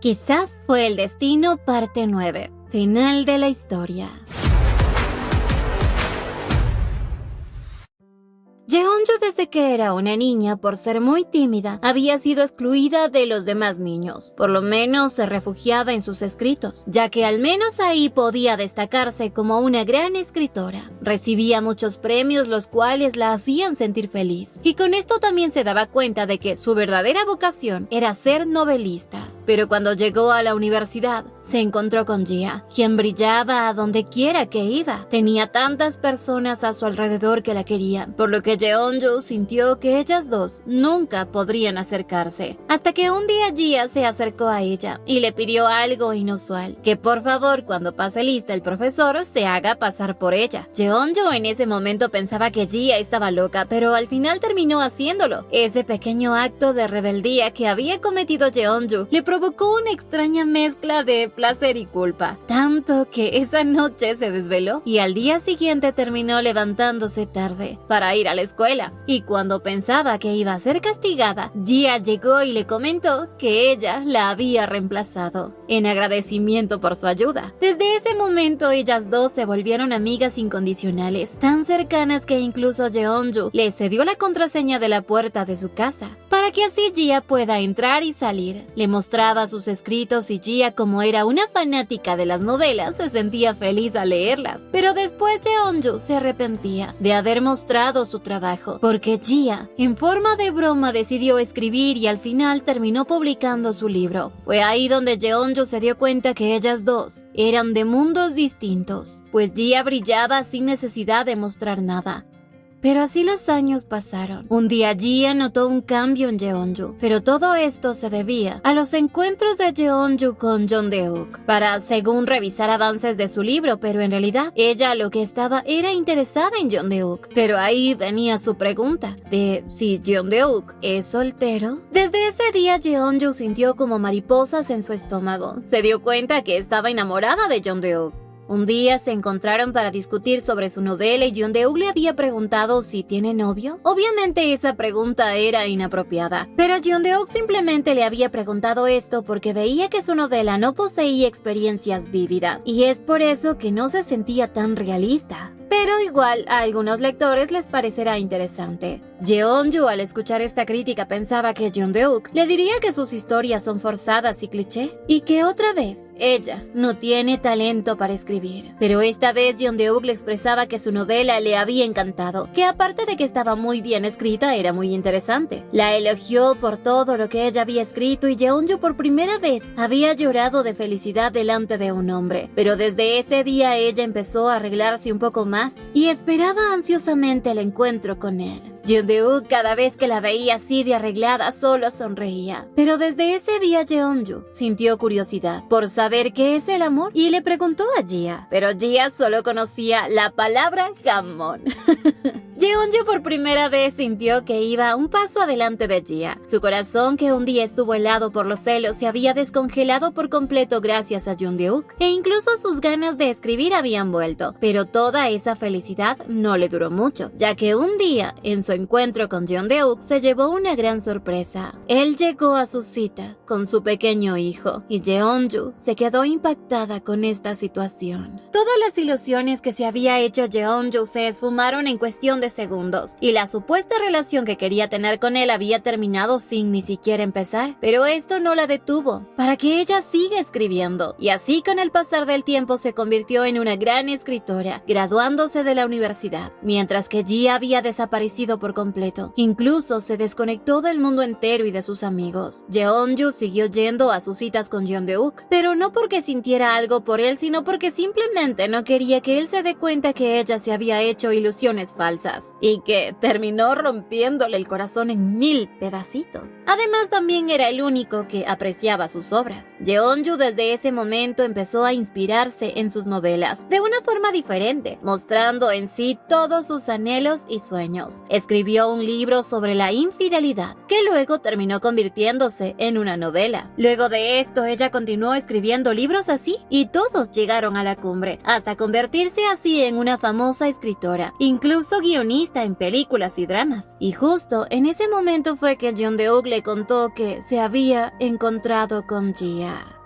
Quizás fue el destino, parte 9. Final de la historia. Jeonju, desde que era una niña, por ser muy tímida, había sido excluida de los demás niños. Por lo menos se refugiaba en sus escritos, ya que al menos ahí podía destacarse como una gran escritora. Recibía muchos premios, los cuales la hacían sentir feliz, y con esto también se daba cuenta de que su verdadera vocación era ser novelista. Pero cuando llegó a la universidad, se encontró con Jia, quien brillaba a donde quiera que iba. Tenía tantas personas a su alrededor que la querían, por lo que Jeonju sintió que ellas dos nunca podrían acercarse. Hasta que un día Jia se acercó a ella y le pidió algo inusual, que por favor cuando pase lista el profesor se haga pasar por ella. Jeonju en ese momento pensaba que Jia estaba loca, pero al final terminó haciéndolo. Ese pequeño acto de rebeldía que había cometido Jeonju le provocó una extraña mezcla de placer y culpa, tanto que esa noche se desveló y al día siguiente terminó levantándose tarde para ir a la escuela. Y cuando pensaba que iba a ser castigada, Jia llegó y le comentó que ella la había reemplazado, en agradecimiento por su ayuda. Desde ese momento ellas dos se volvieron amigas incondicionales, tan cercanas que incluso Jeonju le cedió la contraseña de la puerta de su casa, para que así Jia pueda entrar y salir. Le mostraba sus escritos y Jia, como era una fanática de las novelas, se sentía feliz al leerlas. Pero después Jeonju se arrepentía de haber mostrado su trabajo, porque Jia, en forma de broma, decidió escribir y al final terminó publicando su libro. Fue ahí donde Jeonju se dio cuenta que ellas dos eran de mundos distintos, pues Jia brillaba sin necesidad de mostrar nada. Pero así los años pasaron. Un día Jia notó un cambio en Jeonju, pero todo esto se debía a los encuentros de Jeonju con Jeondeuk para, según, revisar avances de su libro, pero en realidad ella lo que estaba era interesada en Jeondeuk. Pero ahí venía su pregunta de si Jeondeuk es soltero. Desde ese día Jeonju sintió como mariposas en su estómago. Se dio cuenta que estaba enamorada de Jeondeuk. Un día se encontraron para discutir sobre su novela y Jeondeuk le había preguntado si tiene novio. Obviamente esa pregunta era inapropiada, pero Jeondeuk simplemente le había preguntado esto porque veía que su novela no poseía experiencias vívidas y es por eso que no se sentía tan realista. Pero igual a algunos lectores les parecerá interesante. Jeonju, al escuchar esta crítica, pensaba que Jeondeuk le diría que sus historias son forzadas y cliché, y que otra vez ella no tiene talento para escribir. Pero esta vez Jeondeuk le expresaba que su novela le había encantado, que aparte de que estaba muy bien escrita, era muy interesante. La elogió por todo lo que ella había escrito y Jeonju por primera vez había llorado de felicidad delante de un hombre. Pero desde ese día ella empezó a arreglarse un poco más y esperaba ansiosamente el encuentro con él. Jeondeuk, cada vez que la veía así de arreglada, solo sonreía. Pero desde ese día Jeonju sintió curiosidad por saber qué es el amor y le preguntó a Jia, pero Jia solo conocía la palabra jamón. Jeonju por primera vez sintió que iba un paso adelante de Jia. Su corazón, que un día estuvo helado por los celos, se había descongelado por completo gracias a Jeondeuk, e incluso sus ganas de escribir habían vuelto. Pero toda esa felicidad no le duró mucho, ya que un día, en su encuentro con Jeondeuk, se llevó una gran sorpresa. Él llegó a su cita con su pequeño hijo, y Jeonju se quedó impactada con esta situación. Todas las ilusiones que se había hecho Jeonju se esfumaron en cuestión de segundos, y la supuesta relación que quería tener con él había terminado sin ni siquiera empezar. Pero esto no la detuvo, para que ella siga escribiendo, y así con el pasar del tiempo se convirtió en una gran escritora, graduándose de la universidad, mientras que Jia había desaparecido por completo. Incluso se desconectó del mundo entero y de sus amigos. Jeonju siguió yendo a sus citas con Jeondeuk, pero no porque sintiera algo por él, sino porque simplemente no quería que él se dé cuenta que ella se había hecho ilusiones falsas y que terminó rompiéndole el corazón en 1000 pedacitos. Además, también era el único que apreciaba sus obras. Jeonju desde ese momento empezó a inspirarse en sus novelas de una forma diferente, mostrando en sí todos sus anhelos y sueños. Escribió un libro sobre la infidelidad, que luego terminó convirtiéndose en una novela. Luego de esto, ella continuó escribiendo libros así, y todos llegaron a la cumbre, hasta convertirse así en una famosa escritora, incluso guionista en películas y dramas. Y justo en ese momento fue que Jeondeuk le contó que se había encontrado con Jia.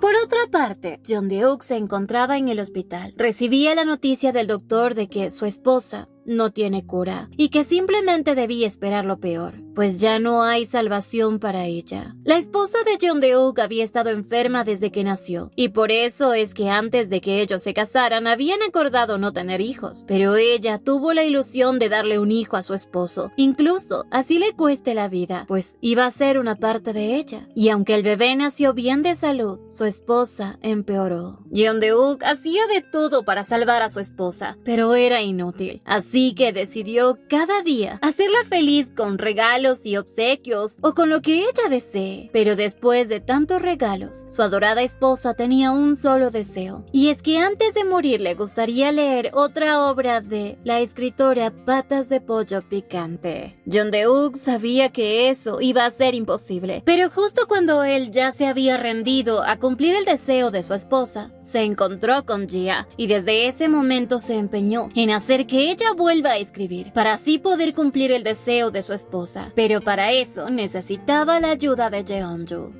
Por otra parte, Jeondeuk se encontraba en el hospital. Recibía la noticia del doctor de que su esposa no tiene cura y que simplemente debía esperar lo peor, pues ya no hay salvación para ella. La esposa de Jeondeuk había estado enferma desde que nació y por eso es que antes de que ellos se casaran habían acordado no tener hijos, pero ella tuvo la ilusión de darle un hijo a su esposo, incluso así le cueste la vida, pues iba a ser una parte de ella. Y aunque el bebé nació bien de salud, su esposa empeoró. Jeondeuk hacía de todo para salvar a su esposa, pero era inútil. Así que decidió cada día hacerla feliz con regalos y obsequios o con lo que ella desee. Pero después de tantos regalos, su adorada esposa tenía un solo deseo. Y es que antes de morir le gustaría leer otra obra de la escritora Patas de Pollo Picante. Jeondeuk sabía que eso iba a ser imposible. Pero justo cuando él ya se había rendido a cumplir el deseo de su esposa, se encontró con Jia y desde ese momento se empeñó en hacer que ella vuelva a escribir para así poder cumplir el deseo de su esposa. Pero para eso necesitaba la ayuda de Jeonju.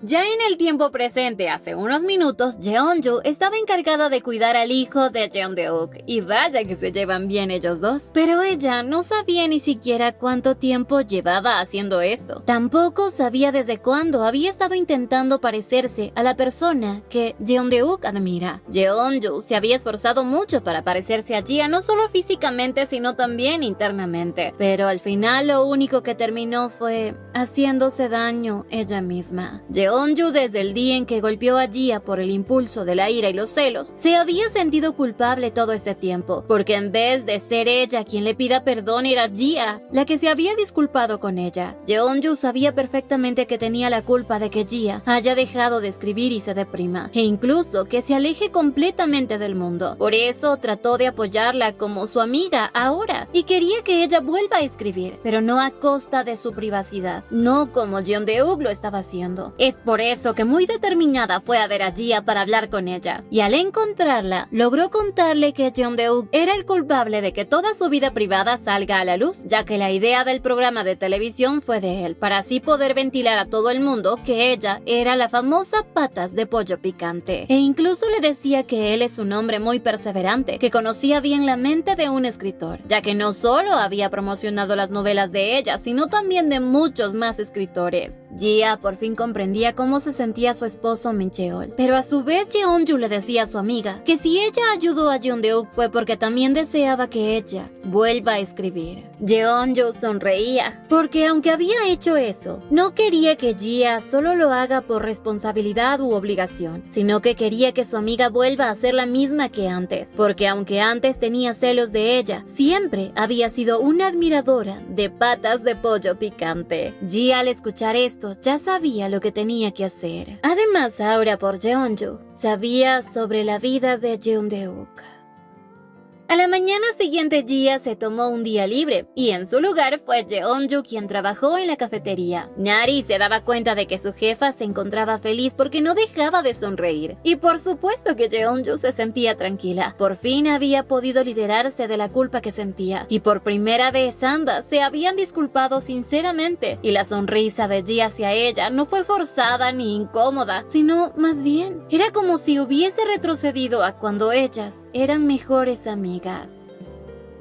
Ya en el tiempo presente, hace unos minutos, Jeonju estaba encargada de cuidar al hijo de Jeondeuk, y vaya que se llevan bien ellos dos. Pero ella no sabía ni siquiera cuánto tiempo llevaba haciendo esto. Tampoco sabía desde cuándo había estado intentando parecerse a la persona que Jeondeuk admira. Jeonju se había esforzado mucho para parecerse a Jia, no solo físicamente, sino también internamente. Pero al final lo único que terminó fue haciéndose daño ella misma. Jeonju, desde el día en que golpeó a Jia por el impulso de la ira y los celos, se había sentido culpable todo este tiempo, porque en vez de ser ella quien le pida perdón, era Jia la que se había disculpado con ella. Jeonju sabía perfectamente que tenía la culpa de que Jia haya dejado de escribir y se deprima, e incluso que se aleje completamente del mundo. Por eso trató de apoyarla como su amiga ahora, y quería que ella vuelva a escribir, pero no a costa de su privacidad, no como Jeondeuk lo estaba haciendo. Es por eso que muy determinada fue a ver a Jia para hablar con ella, y al encontrarla, logró contarle que Jeondeuk era el culpable de que toda su vida privada salga a la luz, ya que la idea del programa de televisión fue de él, para así poder ventilar a todo el mundo que ella era la famosa Patas de Pollo Picante. E incluso le decía que él es un hombre muy perseverante, que conocía bien la mente de un escritor, ya que no solo había promocionado las novelas de ella, sino también de muchos más escritores. Jia por fin comprendía cómo se sentía su esposo Min Cheol, pero a su vez Jeonju le decía a su amiga que si ella ayudó a Jeondeuk fue porque también deseaba que ella vuelva a escribir. Jeonju sonreía, porque aunque había hecho eso, no quería que Jia solo lo haga por responsabilidad u obligación, sino que quería que su amiga vuelva a ser la misma que antes, porque aunque antes tenía celos de ella, siempre había sido una admiradora de Patas de Pollo Picante. Jia, al escuchar esto, ya sabía lo que tenía que hacer. Además, ahora por Jeonju, sabía sobre la vida de Jeondeuk. A la mañana siguiente, Jia se tomó un día libre y en su lugar fue Jeonju quien trabajó en la cafetería. Nari se daba cuenta de que su jefa se encontraba feliz porque no dejaba de sonreír. Y por supuesto que Jeonju se sentía tranquila. Por fin había podido liberarse de la culpa que sentía y por primera vez ambas se habían disculpado sinceramente. Y la sonrisa de Jia hacia ella no fue forzada ni incómoda, sino más bien era como si hubiese retrocedido a cuando ellas eran mejores amigas.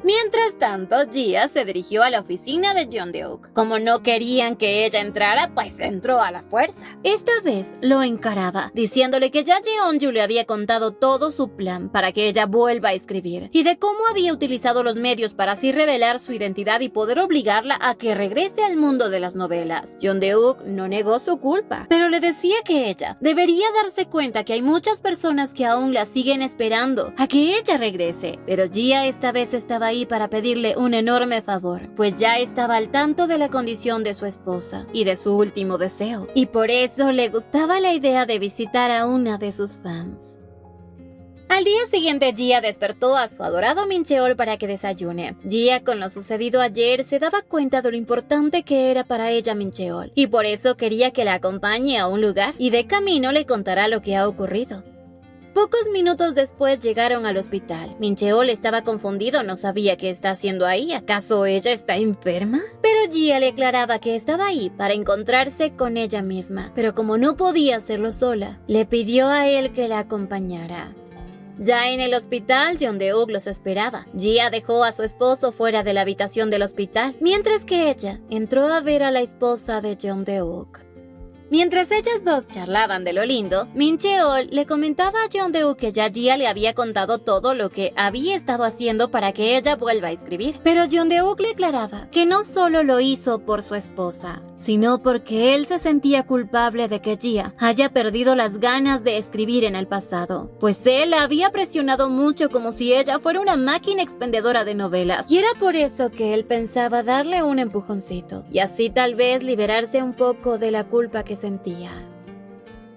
Mientras tanto, Jia se dirigió a la oficina de Jeondeuk. Como no querían que ella entrara, pues entró a la fuerza. Esta vez lo encaraba, diciéndole que ya Jeonju le había contado todo su plan para que ella vuelva a escribir, y de cómo había utilizado los medios para así revelar su identidad y poder obligarla a que regrese al mundo de las novelas. Jeondeuk no negó su culpa, pero le decía que ella debería darse cuenta que hay muchas personas que aún la siguen esperando a que ella regrese. Pero Jia esta vez estaba ahí para pedirle un enorme favor, pues ya estaba al tanto de la condición de su esposa y de su último deseo, y por eso le gustaba la idea de visitar a una de sus fans. Al día siguiente, Jia despertó a su adorado Min Cheol para que desayune. Jia, con lo sucedido ayer, se daba cuenta de lo importante que era para ella Min Cheol, y por eso quería que la acompañe a un lugar y de camino le contará lo que ha ocurrido. Pocos minutos después llegaron al hospital. Mincheol estaba confundido, no sabía qué está haciendo ahí. ¿Acaso ella está enferma? Pero Gia le aclaraba que estaba ahí para encontrarse con ella misma. Pero como no podía hacerlo sola, le pidió a él que la acompañara. Ya en el hospital, Jeon Deuk los esperaba. Gia dejó a su esposo fuera de la habitación del hospital, mientras que ella entró a ver a la esposa de Jeon Deuk. Mientras ellas dos charlaban de lo lindo, Min Cheol le comentaba a Jeon Deuk que ya Gia le había contado todo lo que había estado haciendo para que ella vuelva a escribir. Pero Jeon Deuk le aclaraba que no solo lo hizo por su esposa, sino porque él se sentía culpable de que Gia haya perdido las ganas de escribir en el pasado, pues él la había presionado mucho como si ella fuera una máquina expendedora de novelas, y era por eso que él pensaba darle un empujoncito, y así tal vez liberarse un poco de la culpa que sentía.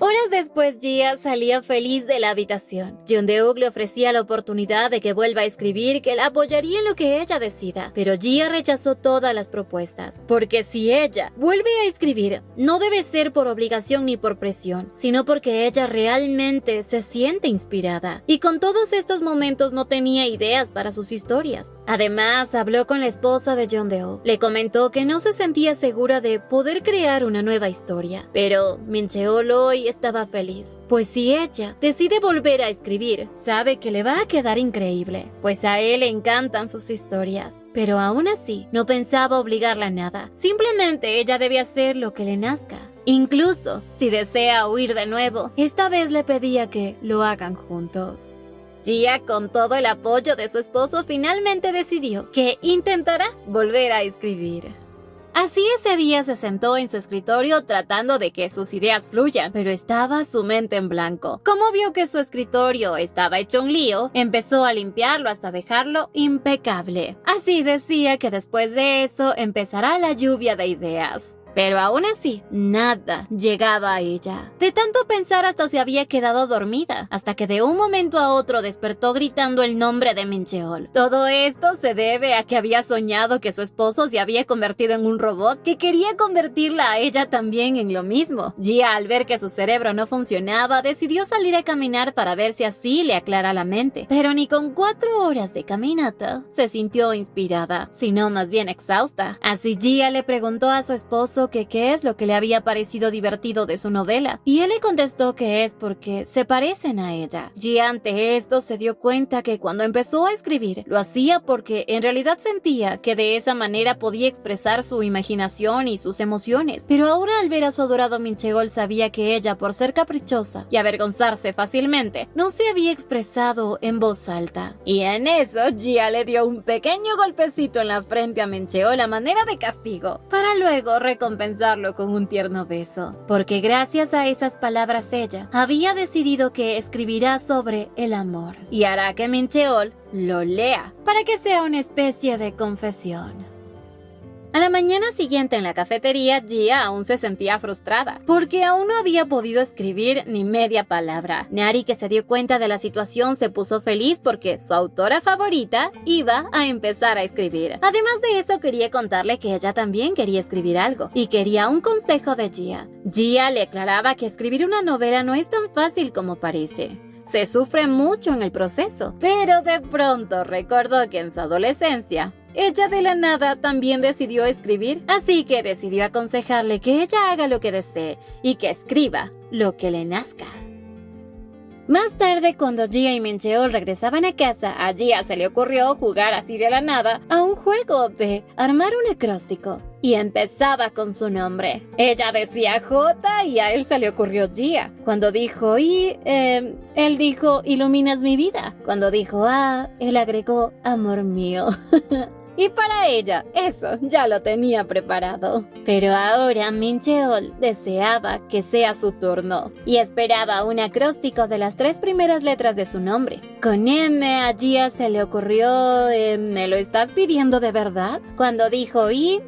Horas después, Gia salía feliz de la habitación. Jeon Deuk le ofrecía la oportunidad de que vuelva a escribir, que la apoyaría en lo que ella decida, pero Gia rechazó todas las propuestas, porque si ella vuelve a escribir, no debe ser por obligación ni por presión, sino porque ella realmente se siente inspirada, y con todos estos momentos no tenía ideas para sus historias. Además, habló con la esposa de Jeon Deuk. Le comentó que no se sentía segura de poder crear una nueva historia, pero Min Cheol hoy estaba feliz, pues si ella decide volver a escribir, sabe que le va a quedar increíble, pues a él le encantan sus historias. Pero aún así, no pensaba obligarla a nada, simplemente ella debe hacer lo que le nazca. Incluso, si desea huir de nuevo, esta vez le pedía que lo hagan juntos. Gia, con todo el apoyo de su esposo, finalmente decidió que intentará volver a escribir. Así ese día se sentó en su escritorio tratando de que sus ideas fluyan, pero estaba su mente en blanco. Como vio que su escritorio estaba hecho un lío, empezó a limpiarlo hasta dejarlo impecable. Así decía que después de eso empezará la lluvia de ideas. Pero aún así, nada llegaba a ella. De tanto pensar hasta se había quedado dormida, hasta que de un momento a otro despertó gritando el nombre de Min Cheol. Todo esto se debe a que había soñado que su esposo se había convertido en un robot que quería convertirla a ella también en lo mismo. Gia, al ver que su cerebro no funcionaba, decidió salir a caminar para ver si así le aclara la mente. Pero ni con 4 horas de caminata se sintió inspirada, sino más bien exhausta. Así Gia le preguntó a su esposo que qué es lo que le había parecido divertido de su novela, y él le contestó que es porque se parecen a ella. Gia ante esto se dio cuenta que cuando empezó a escribir, lo hacía porque en realidad sentía que de esa manera podía expresar su imaginación y sus emociones, pero ahora al ver a su adorado Min Cheol sabía que ella, por ser caprichosa y avergonzarse fácilmente, no se había expresado en voz alta. Y en eso, Gia le dio un pequeño golpecito en la frente a Min Cheol a manera de castigo, para luego recompensarlo con un tierno beso, porque gracias a esas palabras ella había decidido que escribirá sobre el amor y hará que Min Cheol lo lea para que sea una especie de confesión. A la mañana siguiente en la cafetería, Gia aún se sentía frustrada, porque aún no había podido escribir ni media palabra. Nari, que se dio cuenta de la situación, se puso feliz porque su autora favorita iba a empezar a escribir. Además de eso, quería contarle que ella también quería escribir algo, y quería un consejo de Gia. Gia le aclaraba que escribir una novela no es tan fácil como parece. Se sufre mucho en el proceso, pero de pronto recordó que en su adolescencia, ella de la nada también decidió escribir, así que decidió aconsejarle que ella haga lo que desee y que escriba lo que le nazca. Más tarde, cuando Gia y Min Cheol regresaban a casa, a Gia se le ocurrió jugar así de la nada a un juego de armar un acróstico. Y empezaba con su nombre. Ella decía J y a él se le ocurrió Gia. Cuando dijo I, él dijo iluminas mi vida. Cuando dijo A, él agregó amor mío. Y para ella, eso ya lo tenía preparado. Pero ahora Min Cheol deseaba que sea su turno y esperaba un acróstico de las 3 primeras letras de su nombre. Con M a Gia se le ocurrió, ¿me lo estás pidiendo de verdad? Cuando dijo I,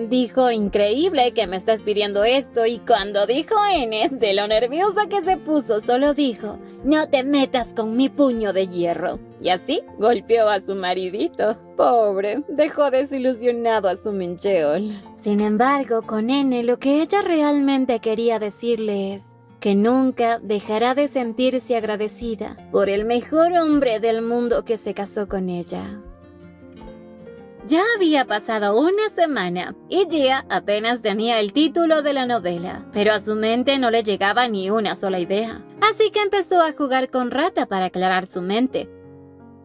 dijo increíble que me estás pidiendo esto. Y cuando dijo N, de lo nerviosa que se puso, solo dijo, no te metas con mi puño de hierro. Y así golpeó a su maridito. Pobre, dejó desilusionado a su Min Cheol. Sin embargo, con N lo que ella realmente quería decirle es, que nunca dejará de sentirse agradecida por el mejor hombre del mundo que se casó con ella. Ya había pasado una semana y Gia apenas tenía el título de la novela, pero a su mente no le llegaba ni una sola idea. Así que empezó a jugar con Rata para aclarar su mente.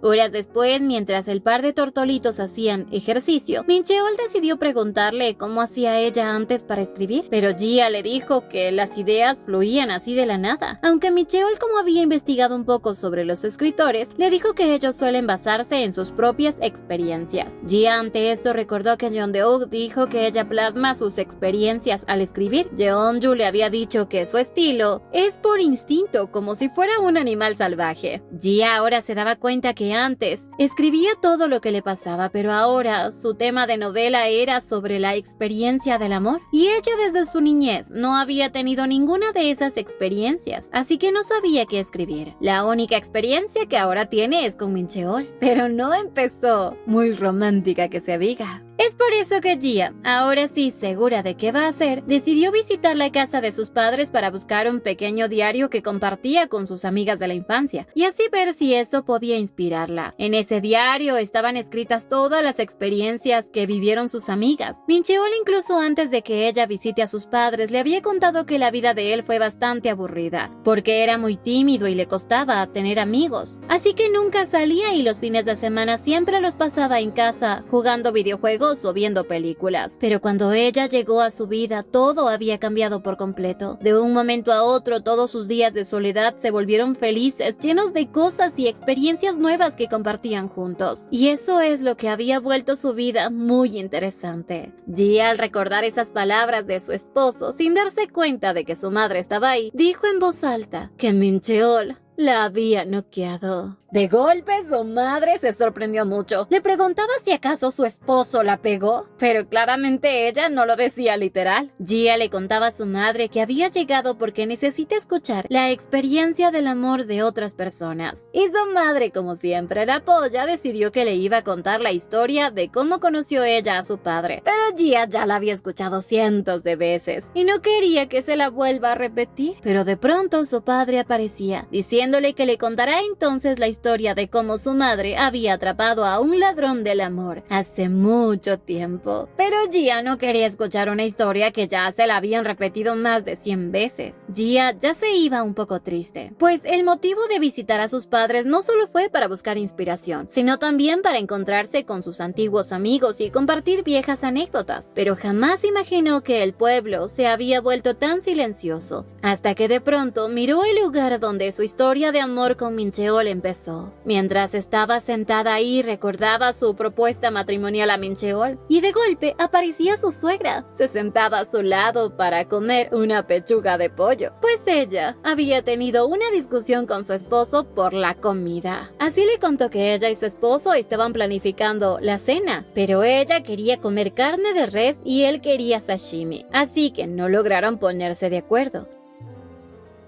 Horas después, mientras el par de tortolitos hacían ejercicio, Mincheol decidió preguntarle cómo hacía ella antes para escribir, pero Gia le dijo que las ideas fluían así de la nada. Aunque Mincheol, como había investigado un poco sobre los escritores, le dijo que ellos suelen basarse en sus propias experiencias. Gia ante esto recordó que Jeondeuk dijo que ella plasma sus experiencias al escribir. Jeonju le había dicho que su estilo es por instinto, como si fuera un animal salvaje. Gia ahora se daba cuenta que antes escribía todo lo que le pasaba, pero ahora su tema de novela era sobre la experiencia del amor. Y ella desde su niñez no había tenido ninguna de esas experiencias, así que no sabía qué escribir. La única experiencia que ahora tiene es con Mincheol, pero no empezó muy romántica que se diga. Es por eso que Gia, ahora sí segura de qué va a hacer, decidió visitar la casa de sus padres para buscar un pequeño diario que compartía con sus amigas de la infancia, y así ver si eso podía inspirarla. En ese diario estaban escritas todas las experiencias que vivieron sus amigas. Mincheol, incluso antes de que ella visite a sus padres, le había contado que la vida de él fue bastante aburrida, porque era muy tímido y le costaba tener amigos. Así que nunca salía y los fines de semana siempre los pasaba en casa jugando videojuegos o viendo películas. Pero cuando ella llegó a su vida, todo había cambiado por completo. De un momento a otro, todos sus días de soledad se volvieron felices, llenos de cosas y experiencias nuevas que compartían juntos. Y eso es lo que había vuelto su vida muy interesante. Gia, al recordar esas palabras de su esposo, sin darse cuenta de que su madre estaba ahí, dijo en voz alta que Mincheol la había noqueado. De golpe, su madre se sorprendió mucho. Le preguntaba si acaso su esposo la pegó, pero claramente ella no lo decía literal. Gia le contaba a su madre que había llegado porque necesita escuchar la experiencia del amor de otras personas. Y su madre, como siempre era polla, decidió que le iba a contar la historia de cómo conoció ella a su padre. Pero Gia ya la había escuchado cientos de veces y no quería que se la vuelva a repetir. Pero de pronto su padre aparecía, diciéndole que le contará entonces la historia de cómo su madre había atrapado a un ladrón del amor hace mucho tiempo. Pero Gia no quería escuchar una historia que ya se la habían repetido más de 100 veces. Gia ya se iba un poco triste, pues el motivo de visitar a sus padres no solo fue para buscar inspiración, sino también para encontrarse con sus antiguos amigos y compartir viejas anécdotas. Pero jamás imaginó que el pueblo se había vuelto tan silencioso, hasta que de pronto miró el lugar donde su historia de amor con Mincheol empezó. Mientras estaba sentada ahí, recordaba su propuesta matrimonial a Mincheol, y de golpe aparecía su suegra. Se sentaba a su lado para comer una pechuga de pollo, pues ella había tenido una discusión con su esposo por la comida. Así le contó que ella y su esposo estaban planificando la cena, pero ella quería comer carne de res y él quería sashimi, así que no lograron ponerse de acuerdo.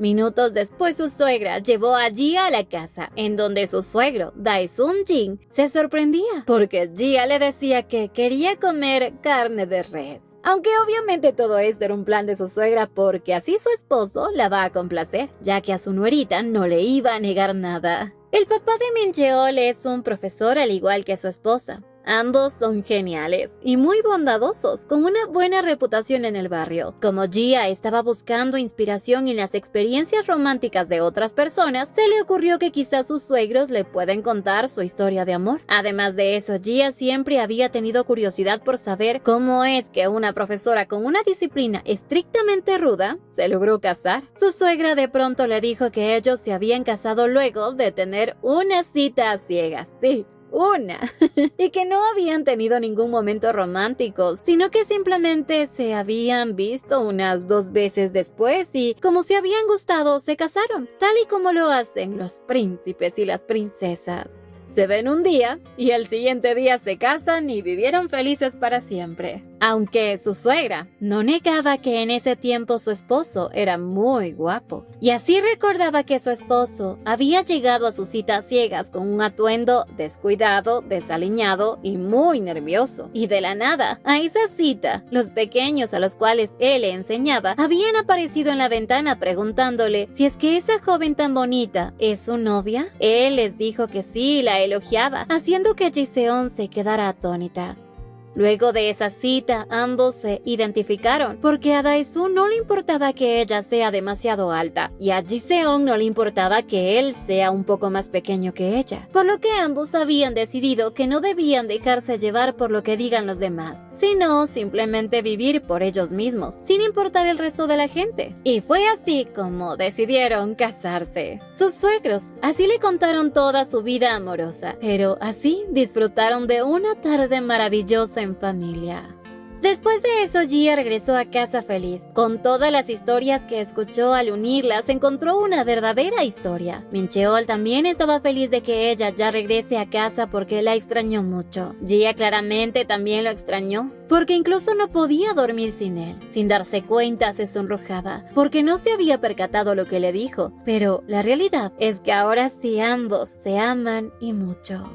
Minutos después, su suegra llevó a Gia a la casa, en donde su suegro, Daesun Jin, se sorprendía, porque Gia le decía que quería comer carne de res. Aunque obviamente todo esto era un plan de su suegra, porque así su esposo la va a complacer, ya que a su nuerita no le iba a negar nada. El papá de Mincheol es un profesor al igual que su esposa. Ambos son geniales y muy bondadosos, con una buena reputación en el barrio. Como Gia estaba buscando inspiración en las experiencias románticas de otras personas, se le ocurrió que quizás sus suegros le pueden contar su historia de amor. Además de eso, Gia siempre había tenido curiosidad por saber cómo es que una profesora con una disciplina estrictamente ruda se logró casar. Su suegra de pronto le dijo que ellos se habían casado luego de tener una cita a ciegas. Sí, una. Y que no habían tenido ningún momento romántico, sino que simplemente se habían visto unas 2 veces después y, como se habían gustado, se casaron, tal y como lo hacen los príncipes y las princesas. Se ven un día y al siguiente día se casan y vivieron felices para siempre. Aunque su suegra no negaba que en ese tiempo su esposo era muy guapo. Y así recordaba que su esposo había llegado a sus citas ciegas con un atuendo descuidado, desaliñado y muy nervioso. Y de la nada, a esa cita, los pequeños a los cuales él le enseñaba habían aparecido en la ventana preguntándole si es que esa joven tan bonita es su novia. Él les dijo que sí, la elogiaba, haciendo que Ji-seon se quedara atónita. Luego de esa cita, ambos se identificaron, porque a Dae-soo no le importaba que ella sea demasiado alta, y a Ji-seon no le importaba que él sea un poco más pequeño que ella, por lo que ambos habían decidido que no debían dejarse llevar por lo que digan los demás, sino simplemente vivir por ellos mismos, sin importar el resto de la gente. Y fue así como decidieron casarse. Sus suegros así le contaron toda su vida amorosa, pero así disfrutaron de una tarde maravillosa en familia. Después de eso, Gia regresó a casa feliz. Con todas las historias que escuchó al unirlas, encontró una verdadera historia. Min Cheol también estaba feliz de que ella ya regrese a casa porque la extrañó mucho. Gia claramente también lo extrañó, porque incluso no podía dormir sin él. Sin darse cuenta, se sonrojaba, porque no se había percatado lo que le dijo. Pero la realidad es que ahora sí ambos se aman y mucho.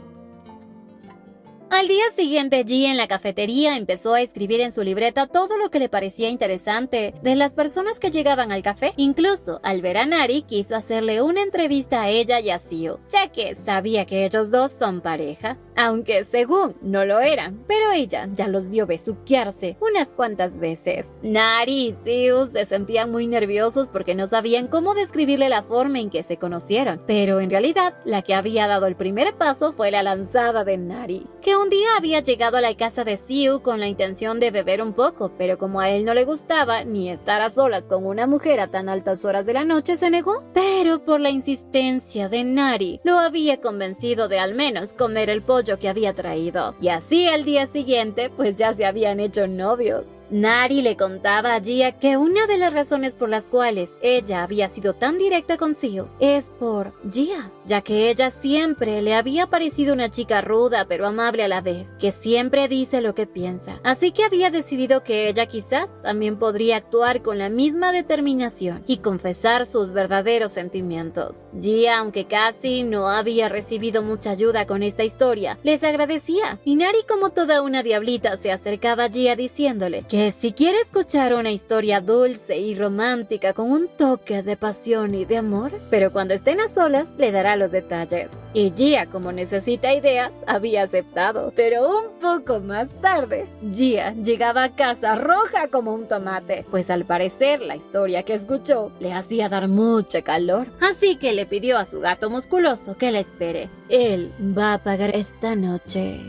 Al día siguiente, Ji en la cafetería empezó a escribir en su libreta todo lo que le parecía interesante de las personas que llegaban al café. Incluso, al ver a Nari, quiso hacerle una entrevista a ella y a Siu, ya que sabía que ellos dos son pareja, aunque según no lo eran, pero ella ya los vio besuquearse unas cuantas veces. Nari y Siu se sentían muy nerviosos porque no sabían cómo describirle la forma en que se conocieron, pero en realidad la que había dado el primer paso fue la lanzada de Nari, que un día había llegado a la casa de Siu con la intención de beber un poco, pero como a él no le gustaba ni estar a solas con una mujer a tan altas horas de la noche, se negó. Pero por la insistencia de Nari, lo había convencido de al menos comer el pollo que había traído. Y así al día siguiente, pues ya se habían hecho novios. Nari le contaba a Gia que una de las razones por las cuales ella había sido tan directa con Siu es por Gia, ya que ella siempre le había parecido una chica ruda pero amable a la vez, que siempre dice lo que piensa. Así que había decidido que ella quizás también podría actuar con la misma determinación y confesar sus verdaderos sentimientos. Gia, aunque casi no había recibido mucha ayuda con esta historia, les agradecía, y Nari, como toda una diablita, se acercaba a Gia diciéndole que si quiere escuchar una historia dulce y romántica con un toque de pasión y de amor, pero cuando estén a solas le dará los detalles. Y Gia, como necesita ideas, había aceptado. Pero un poco más tarde, Gia llegaba a casa roja como un tomate, pues al parecer la historia que escuchó le hacía dar mucha calor. Así que le pidió a su gato musculoso que la espere. Él va a pagar esta noche.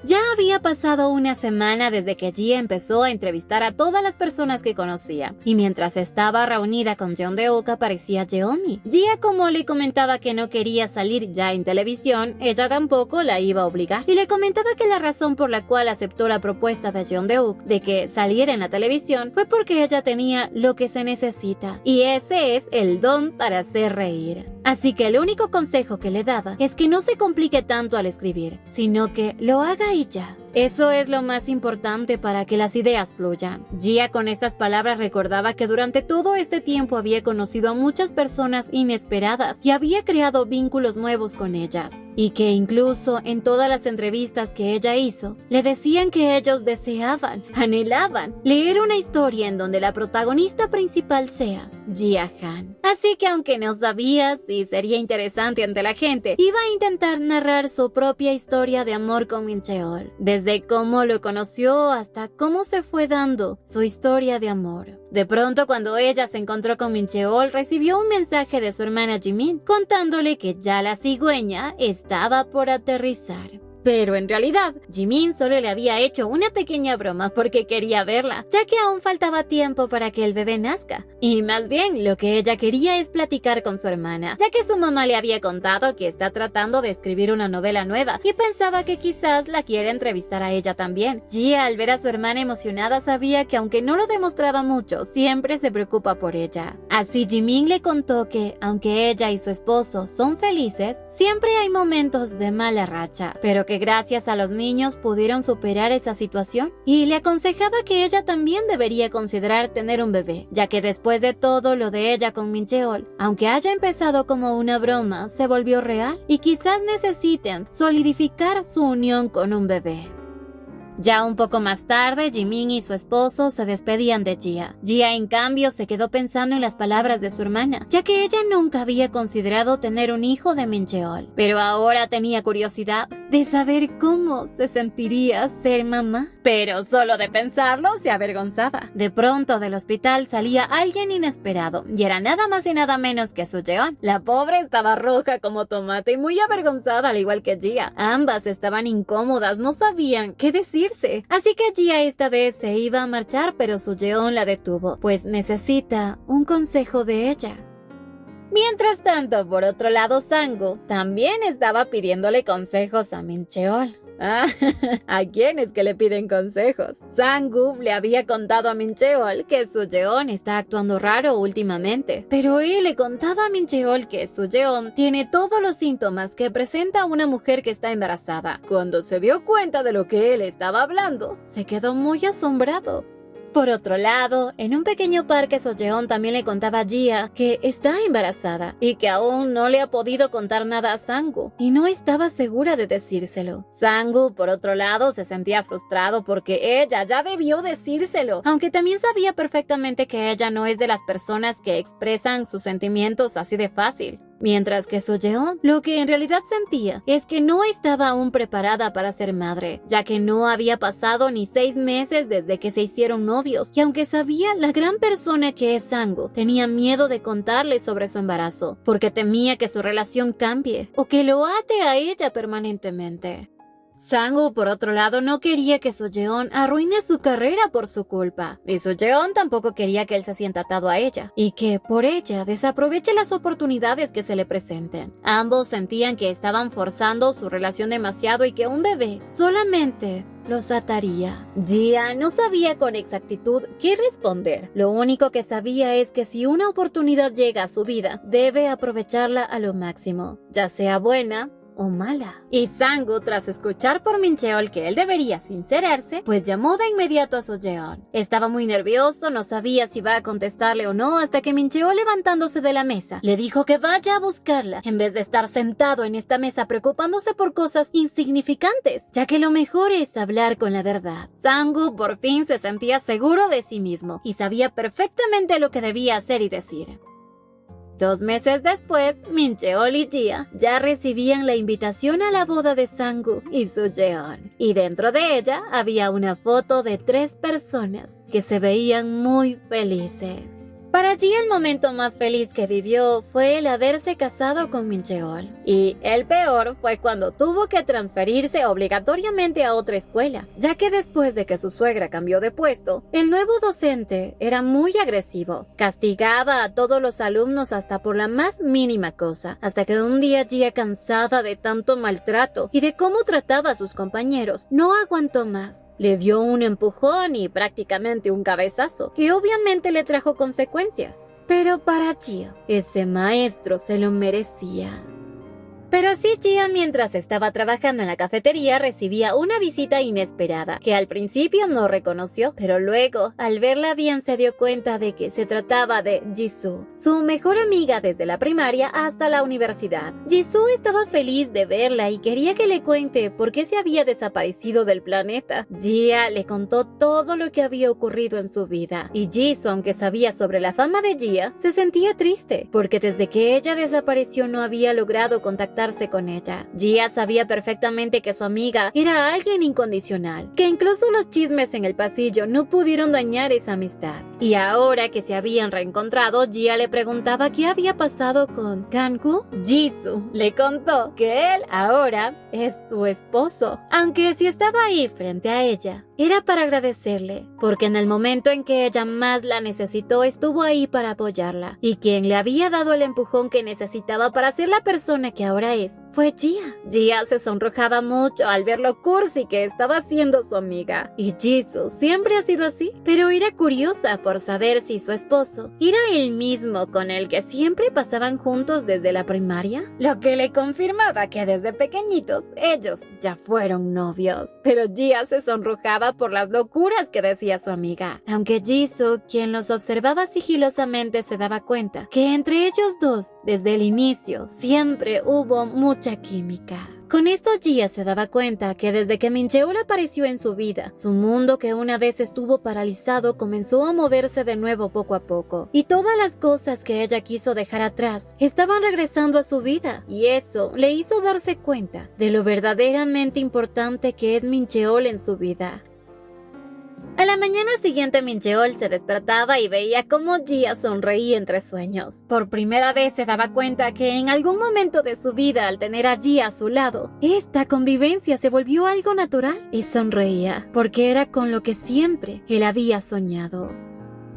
Ya había pasado una semana desde que Gia empezó a entrevistar a todas las personas que conocía, y mientras estaba reunida con Jeondeuk aparecía Yeonmi. Gia, como le comentaba que no quería salir ya en televisión, ella tampoco la iba a obligar, y le comentaba que la razón por la cual aceptó la propuesta de Jeondeuk de que saliera en la televisión fue porque ella tenía lo que se necesita, y ese es el don para hacer reír. Así que el único consejo que le daba es que no se complique tanto al escribir, sino que lo haga y ya. Eso es lo más importante para que las ideas fluyan. Gia con estas palabras recordaba que durante todo este tiempo había conocido a muchas personas inesperadas y había creado vínculos nuevos con ellas. Y que incluso en todas las entrevistas que ella hizo, le decían que ellos deseaban, anhelaban leer una historia en donde la protagonista principal sea Gia Han. Así que aunque no sabía si sería interesante ante la gente, iba a intentar narrar su propia historia de amor con Min Cheol. Desde cómo lo conoció hasta cómo se fue dando su historia de amor. De pronto, cuando ella se encontró con Min Cheol, recibió un mensaje de su hermana Jimin contándole que ya la cigüeña estaba por aterrizar. Pero en realidad, Jimin solo le había hecho una pequeña broma porque quería verla, ya que aún faltaba tiempo para que el bebé nazca. Y más bien, lo que ella quería es platicar con su hermana, ya que su mamá le había contado que está tratando de escribir una novela nueva y pensaba que quizás la quiere entrevistar a ella también. Gia, al ver a su hermana emocionada, sabía que aunque no lo demostraba mucho, siempre se preocupa por ella. Así Jimin le contó que, aunque ella y su esposo son felices, siempre hay momentos de mala racha, pero que que gracias a los niños pudieron superar esa situación, y le aconsejaba que ella también debería considerar tener un bebé, ya que después de todo lo de ella con Mincheol, aunque haya empezado como una broma, se volvió real y quizás necesiten solidificar su unión con un bebé. Ya un poco más tarde, Jimin y su esposo se despedían de Jia. Jia, en cambio, se quedó pensando en las palabras de su hermana, ya que ella nunca había considerado tener un hijo de Mincheol. Pero ahora tenía curiosidad de saber cómo se sentiría ser mamá. Pero solo de pensarlo se avergonzaba. De pronto del hospital salía alguien inesperado, y era nada más y nada menos que Sujeon. La pobre estaba roja como tomate y muy avergonzada, al igual que Jia. Ambas estaban incómodas, no sabían qué decir. Así que Jia esta vez se iba a marchar, pero Sujeon la detuvo, pues necesita un consejo de ella. Mientras tanto, por otro lado, Sang-woo también estaba pidiéndole consejos a Mincheol. ¿A quién es que le piden consejos? Sang-woo le había contado a Mincheol que Sujeon está actuando raro últimamente, pero él le contaba a Mincheol que Sujeon tiene todos los síntomas que presenta una mujer que está embarazada. Cuando se dio cuenta de lo que él estaba hablando, se quedó muy asombrado. Por otro lado, en un pequeño parque, Sujeon también le contaba a Jia que está embarazada y que aún no le ha podido contar nada a Sang-woo y no estaba segura de decírselo. Sang-woo, por otro lado, se sentía frustrado porque ella ya debió decírselo, aunque también sabía perfectamente que ella no es de las personas que expresan sus sentimientos así de fácil. Mientras que Sujeon lo que en realidad sentía es que no estaba aún preparada para ser madre, ya que no había pasado ni 6 meses desde que se hicieron novios, y aunque sabía la gran persona que es Sang-woo, tenía miedo de contarle sobre su embarazo, porque temía que su relación cambie o que lo ate a ella permanentemente. Sang-woo, por otro lado, no quería que Sujeon arruine su carrera por su culpa, y Sujeon tampoco quería que él se sienta atado a ella, y que por ella desaproveche las oportunidades que se le presenten. Ambos sentían que estaban forzando su relación demasiado y que un bebé solamente los ataría. Jia no sabía con exactitud qué responder. Lo único que sabía es que si una oportunidad llega a su vida, debe aprovecharla a lo máximo, ya sea buena o mala. Y Sang-woo, tras escuchar por Mincheol que él debería sincerarse, pues llamó de inmediato a Sujeon. Estaba muy nervioso, no sabía si iba a contestarle o no, hasta que Mincheol, levantándose de la mesa, le dijo que vaya a buscarla, en vez de estar sentado en esta mesa preocupándose por cosas insignificantes, ya que lo mejor es hablar con la verdad. Sang-woo por fin se sentía seguro de sí mismo y sabía perfectamente lo que debía hacer y decir. 2 meses después, Mincheol y Jia ya recibían la invitación a la boda de Sang-woo y Sujeon, y dentro de ella había una foto de 3 personas que se veían muy felices. Para Jia, el momento más feliz que vivió fue el haberse casado con Mincheol, y el peor fue cuando tuvo que transferirse obligatoriamente a otra escuela, ya que después de que su suegra cambió de puesto, el nuevo docente era muy agresivo, castigaba a todos los alumnos hasta por la más mínima cosa, hasta que un día Jia, cansada de tanto maltrato y de cómo trataba a sus compañeros, no aguantó más. Le dio un empujón y prácticamente un cabezazo, que obviamente le trajo consecuencias. Pero para Jia, ese maestro se lo merecía. Pero así Jia, mientras estaba trabajando en la cafetería, recibía una visita inesperada, que al principio no reconoció, pero luego, al verla bien, se dio cuenta de que se trataba de Jisoo, su mejor amiga desde la primaria hasta la universidad. Jisoo estaba feliz de verla y quería que le cuente por qué se había desaparecido del planeta. Jia le contó todo lo que había ocurrido en su vida, y Jisoo, aunque sabía sobre la fama de Jia, se sentía triste, porque desde que ella desapareció no había logrado contactar con ella. Jia sabía perfectamente que su amiga era alguien incondicional, que incluso los chismes en el pasillo no pudieron dañar esa amistad. Y ahora que se habían reencontrado, Jia le preguntaba qué había pasado con Kang-woo. Jisoo le contó que él ahora es su esposo, aunque si estaba ahí frente a ella, era para agradecerle, porque en el momento en que ella más la necesitó, estuvo ahí para apoyarla, y quien le había dado el empujón que necesitaba para ser la persona que ahora es, fue Gia. Gia se sonrojaba mucho al ver lo cursi que estaba haciendo su amiga. Y Jisoo siempre ha sido así, pero era curiosa por saber si su esposo era el mismo con el que siempre pasaban juntos desde la primaria, lo que le confirmaba que desde pequeñitos ellos ya fueron novios. Pero Gia se sonrojaba por las locuras que decía su amiga, aunque Jisoo, quien los observaba sigilosamente, se daba cuenta que entre ellos dos, desde el inicio, siempre hubo mucha química. Con esto Gia se daba cuenta que desde que Mincheol apareció en su vida, su mundo que una vez estuvo paralizado comenzó a moverse de nuevo poco a poco, y todas las cosas que ella quiso dejar atrás estaban regresando a su vida, y eso le hizo darse cuenta de lo verdaderamente importante que es Mincheol en su vida. A la mañana siguiente Mincheol se despertaba y veía cómo Gia sonreía entre sueños. Por primera vez se daba cuenta que en algún momento de su vida, al tener a Gia a su lado, esta convivencia se volvió algo natural, y sonreía, porque era con lo que siempre él había soñado.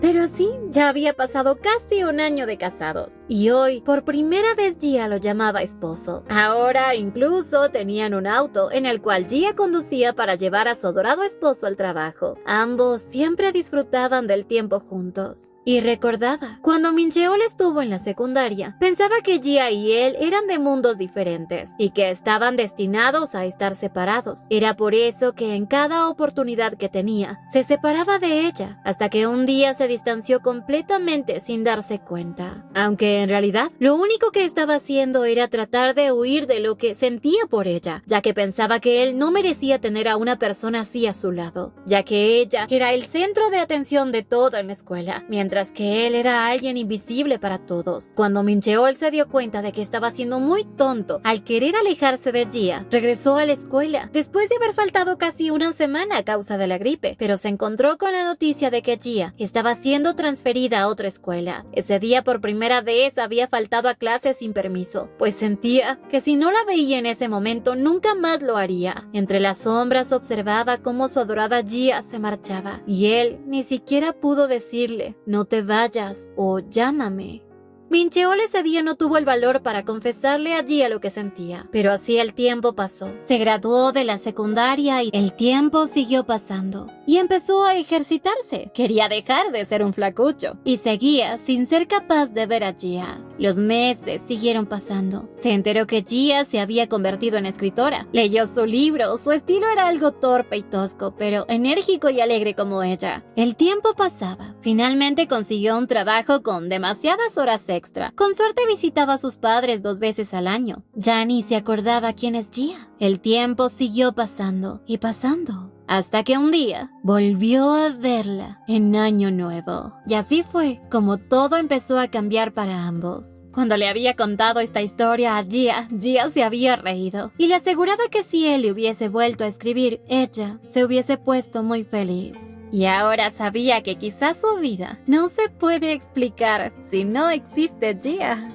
Pero así, ya había pasado casi un año de casados, y hoy, por primera vez Gia lo llamaba esposo. Ahora, incluso, tenían un auto en el cual Gia conducía para llevar a su adorado esposo al trabajo. Ambos siempre disfrutaban del tiempo juntos. Y recordaba, cuando Mincheol estuvo en la secundaria, pensaba que Gia y él eran de mundos diferentes y que estaban destinados a estar separados. Era por eso que en cada oportunidad que tenía, se separaba de ella, hasta que un día se distanció completamente sin darse cuenta. Aunque en realidad, lo único que estaba haciendo era tratar de huir de lo que sentía por ella, ya que pensaba que él no merecía tener a una persona así a su lado, ya que ella era el centro de atención de todo en la escuela, mientras que él era alguien invisible para todos. Cuando Mincheol se dio cuenta de que estaba siendo muy tonto al querer alejarse de Gia, regresó a la escuela después de haber faltado casi una semana a causa de la gripe, pero se encontró con la noticia de que Gia estaba siendo transferida a otra escuela. Ese día por primera vez había faltado a clases sin permiso, pues sentía que si no la veía en ese momento nunca más lo haría. Entre las sombras observaba cómo su adorada Gia se marchaba, y él ni siquiera pudo decirle "no te vayas" o "llámame". Mincheol ese día no tuvo el valor para confesarle a Gia lo que sentía, pero así el tiempo pasó. Se graduó de la secundaria y el tiempo siguió pasando, y empezó a ejercitarse. Quería dejar de ser un flacucho, y seguía sin ser capaz de ver a Gia. Los meses siguieron pasando. Se enteró que Gia se había convertido en escritora. Leyó su libro. Su estilo era algo torpe y tosco, pero enérgico y alegre como ella. El tiempo pasaba. Finalmente consiguió un trabajo con demasiadas horas extra. Con suerte visitaba a sus padres 2 veces al año. Ya ni se acordaba quién es Gia. El tiempo siguió pasando y pasando, hasta que un día volvió a verla en Año Nuevo. Y así fue como todo empezó a cambiar para ambos. Cuando le había contado esta historia a Gia, Gia se había reído y le aseguraba que si él le hubiese vuelto a escribir, ella se hubiese puesto muy feliz. Y ahora sabía que quizás su vida no se puede explicar si no existe Gia.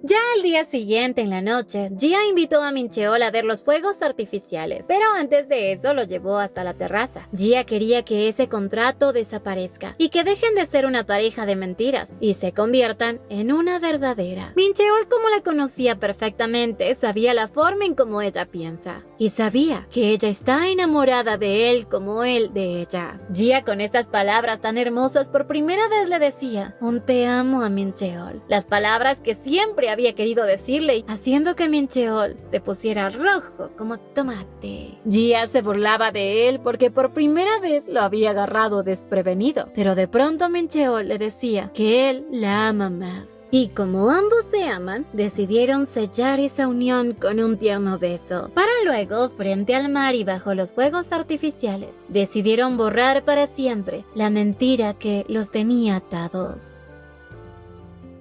Ya al día siguiente, en la noche, Gia invitó a Mincheol a ver los fuegos artificiales, pero antes de eso lo llevó hasta la terraza. Gia quería que ese contrato desaparezca y que dejen de ser una pareja de mentiras y se conviertan en una verdadera. Mincheol, como la conocía perfectamente, sabía la forma en cómo ella piensa y sabía que ella está enamorada de él como él de ella. Gia, con estas palabras tan hermosas, por primera vez le decía un "te amo" a Mincheol, las palabras que siempre había querido decirle, haciendo que Mincheol se pusiera rojo como tomate. Gia se burlaba de él porque por primera vez lo había agarrado desprevenido, pero de pronto Mincheol le decía que él la ama más. Y como ambos se aman, decidieron sellar esa unión con un tierno beso, para luego, frente al mar y bajo los fuegos artificiales, decidieron borrar para siempre la mentira que los tenía atados.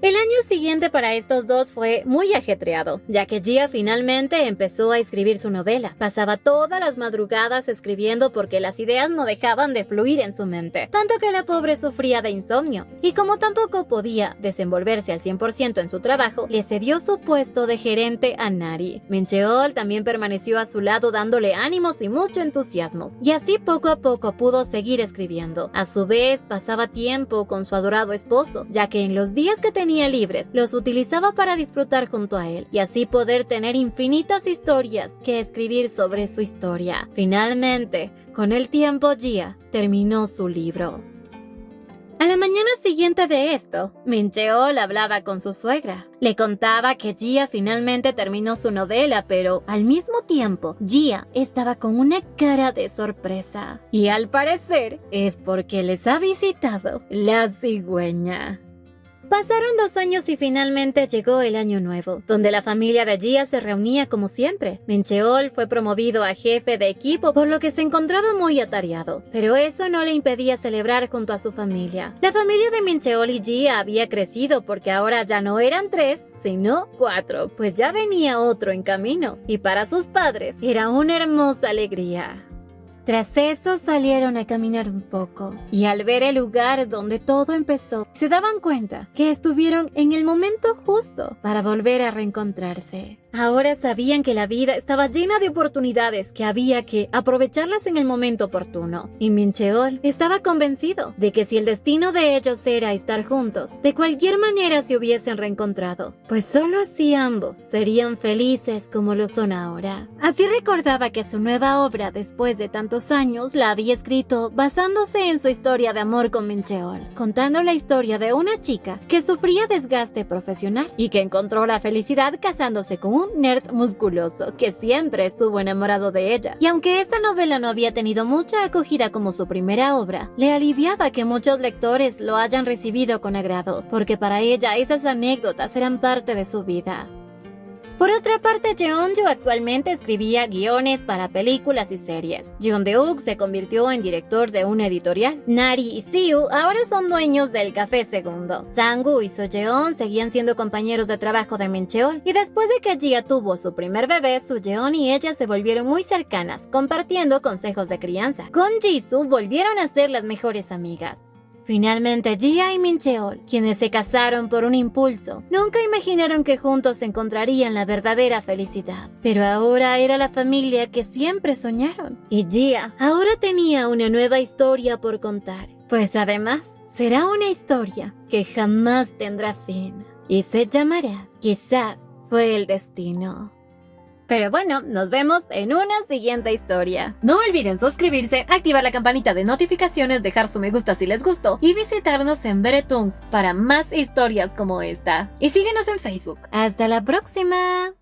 El año siguiente para estos dos fue muy ajetreado, ya que Gia finalmente empezó a escribir su novela. Pasaba todas las madrugadas escribiendo porque las ideas no dejaban de fluir en su mente, tanto que la pobre sufría de insomnio, y como tampoco podía desenvolverse al 100% en su trabajo, le cedió su puesto de gerente a Nari. Mincheol también permaneció a su lado dándole ánimos y mucho entusiasmo, y así poco a poco pudo seguir escribiendo. A su vez, pasaba tiempo con su adorado esposo, ya que en los días que tenía tenía libres los utilizaba para disfrutar junto a él y así poder tener infinitas historias que escribir sobre su historia. Finalmente, con el tiempo, Gia terminó su libro. A la mañana siguiente de esto, Min-cheol hablaba con su suegra. Le contaba que Gia finalmente terminó su novela, pero al mismo tiempo, Gia estaba con una cara de sorpresa. Y al parecer, es porque les ha visitado la cigüeña. Pasaron 2 años y finalmente llegó el año nuevo, donde la familia de Gia se reunía como siempre. Min-cheol fue promovido a jefe de equipo, por lo que se encontraba muy atareado, pero eso no le impedía celebrar junto a su familia. La familia de Min-cheol y Gia había crecido porque ahora ya no eran 3, sino 4, pues ya venía otro en camino, y para sus padres era una hermosa alegría. Tras eso salieron a caminar un poco, y al ver el lugar donde todo empezó, se daban cuenta que estuvieron en el momento justo para volver a reencontrarse. Ahora sabían que la vida estaba llena de oportunidades que había que aprovecharlas en el momento oportuno, y Min-cheol estaba convencido de que si el destino de ellos era estar juntos, de cualquier manera se hubiesen reencontrado, pues solo así ambos serían felices como lo son ahora. Así recordaba que su nueva obra, después de tantos años, la había escrito basándose en su historia de amor con Min-cheol, contando la historia de una chica que sufría desgaste profesional y que encontró la felicidad casándose con un nerd musculoso que siempre estuvo enamorado de ella. Y aunque esta novela no había tenido mucha acogida como su primera obra, le aliviaba que muchos lectores lo hayan recibido con agrado, porque para ella esas anécdotas eran parte de su vida. Por otra parte, Jeonju actualmente escribía guiones para películas y series. Jeondeuk se convirtió en director de una editorial. Nari y Siu ahora son dueños del Café Segundo. Sang-woo y So-jeon seguían siendo compañeros de trabajo de Min-cheol, y después de que Gia tuvo su primer bebé, So-jeon y ella se volvieron muy cercanas, compartiendo consejos de crianza. Con Jisoo volvieron a ser las mejores amigas. Finalmente, Gia y Min-cheol, quienes se casaron por un impulso, nunca imaginaron que juntos encontrarían la verdadera felicidad. Pero ahora era la familia que siempre soñaron. Y Gia ahora tenía una nueva historia por contar, pues además será una historia que jamás tendrá fin. Y se llamará Quizás fue el destino. Pero bueno, nos vemos en una siguiente historia. No olviden suscribirse, activar la campanita de notificaciones, dejar su me gusta si les gustó y visitarnos en Beretoons para más historias como esta. Y síguenos en Facebook. ¡Hasta la próxima!